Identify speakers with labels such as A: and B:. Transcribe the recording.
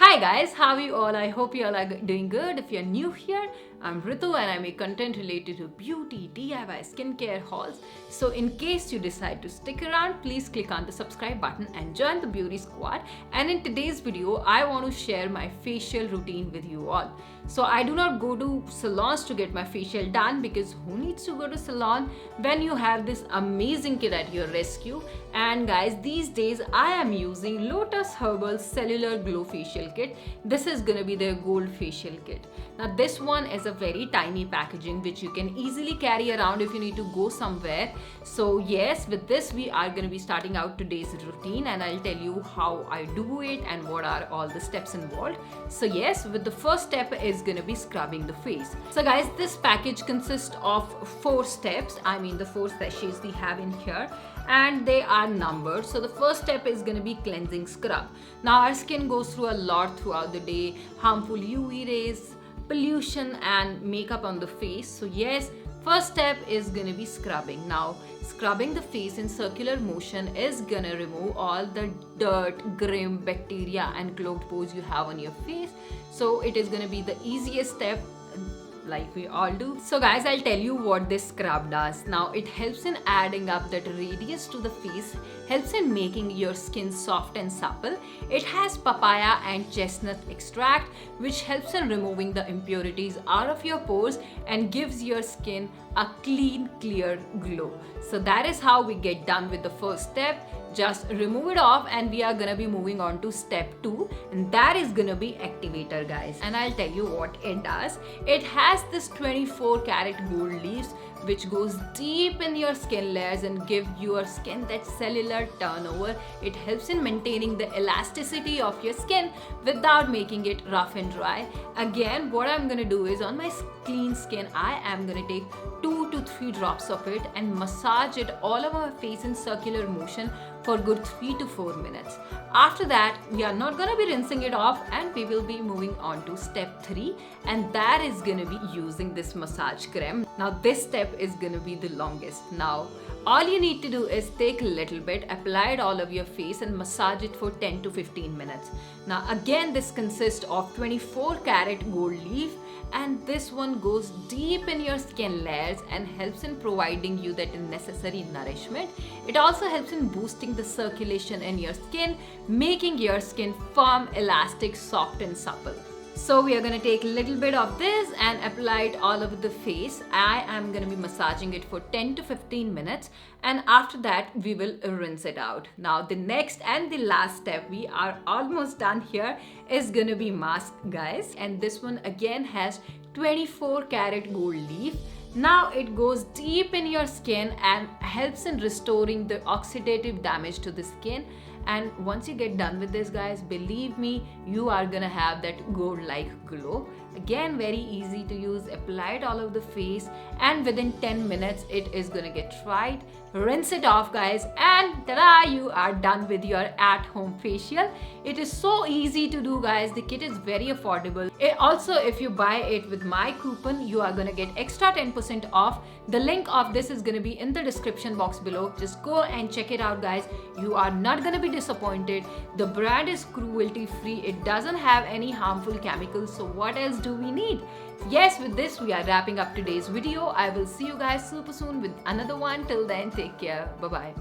A: Hi guys, how are you all? I hope you all are doing good. If you're new here, I'm Ritu and I make content related to beauty, DIY, skincare hauls. So in case you decide to stick around, please click on the subscribe button and join the beauty squad. And in today's video, I want to share my facial routine with you all. So I do not go to salons to get my facial done because who needs to go to salon when you have this amazing kit at your rescue? And guys, these days I am using Lotus Herbals Cellular Glow Facial Kit. This is gonna be their gold facial kit. Now this one is a very tiny packaging which you can easily carry around if you need to go somewhere. So yes, with this we are gonna be starting out today's routine and I'll tell you how I do it and what are all the steps involved. So yes, with the first step is gonna be scrubbing the face. So guys, this package consists of 4 steps. I mean the 4 sachets we have in here, and they are numbered. So the first step is going to be cleansing scrub. Now our skin goes through a lot throughout the day, harmful UV rays, pollution and makeup on the face. So yes, first step is going to be scrubbing. Now scrubbing the face in circular motion is going to remove all the dirt, grime, bacteria and clogged pores you have on your face. So it is going to be the easiest step, like we all do. So guys, I'll tell you what this scrub does. Now it helps in adding up that radius to the face, helps in making your skin soft and supple. It has papaya and chestnut extract which helps in removing the impurities out of your pores and gives your skin a clean, clear glow. So that is how we get done with the first step. Just remove it off and we are gonna be moving on to step 2, and that is gonna be Activator, guys. And I'll tell you what it does. It has this 24 karat gold leaves which goes deep in your skin layers and give your skin that cellular turnover. It helps in maintaining the elasticity of your skin without making it rough and dry. Again, what I'm gonna do is on my clean skin, I am gonna take 2 to 3 drops of it and massage it all over my face in circular motion for good 3 to 4 minutes. After that, we are not gonna be rinsing it off and we will be moving on to step 3, and that is gonna be using this massage cream. Now this step is gonna be the longest. Now all you need to do is take a little bit, apply it all over your face and massage it for 10 to 15 minutes. Now again, this consists of 24 karat gold leaf, and this one goes deep in your skin layers and helps in providing you that necessary nourishment. It also helps in boosting the circulation in your skin, making your skin firm, elastic, soft and supple. So we are going to take a little bit of this and apply it all over the face. I am going to be massaging it for 10 to 15 minutes, and after that we will rinse it out. Now the next and the last step, we are almost done here, is going to be mask, guys. And this one again has 24 karat gold leaf. Now it goes deep in your skin and helps in restoring the oxidative damage to the skin. And once you get done with this, guys, believe me, you are gonna have that gold-like glow. Again, very easy to use. Apply it all over the face and within 10 minutes it is gonna get dried. Rinse it off, guys, and ta-da, you are done with your at-home facial. It is so easy to do, guys. The kit is very affordable. Also, if you buy it with my coupon, you are gonna get extra 10% off. The link of this is gonna be in the description box below. Just go and check it out, guys. You are not gonna be disappointed. The brand is cruelty free. It doesn't have any harmful chemicals. So what else do we need? Yes, with this we are wrapping up today's video. I will see you guys super soon with another one. Till then, take care. Bye bye.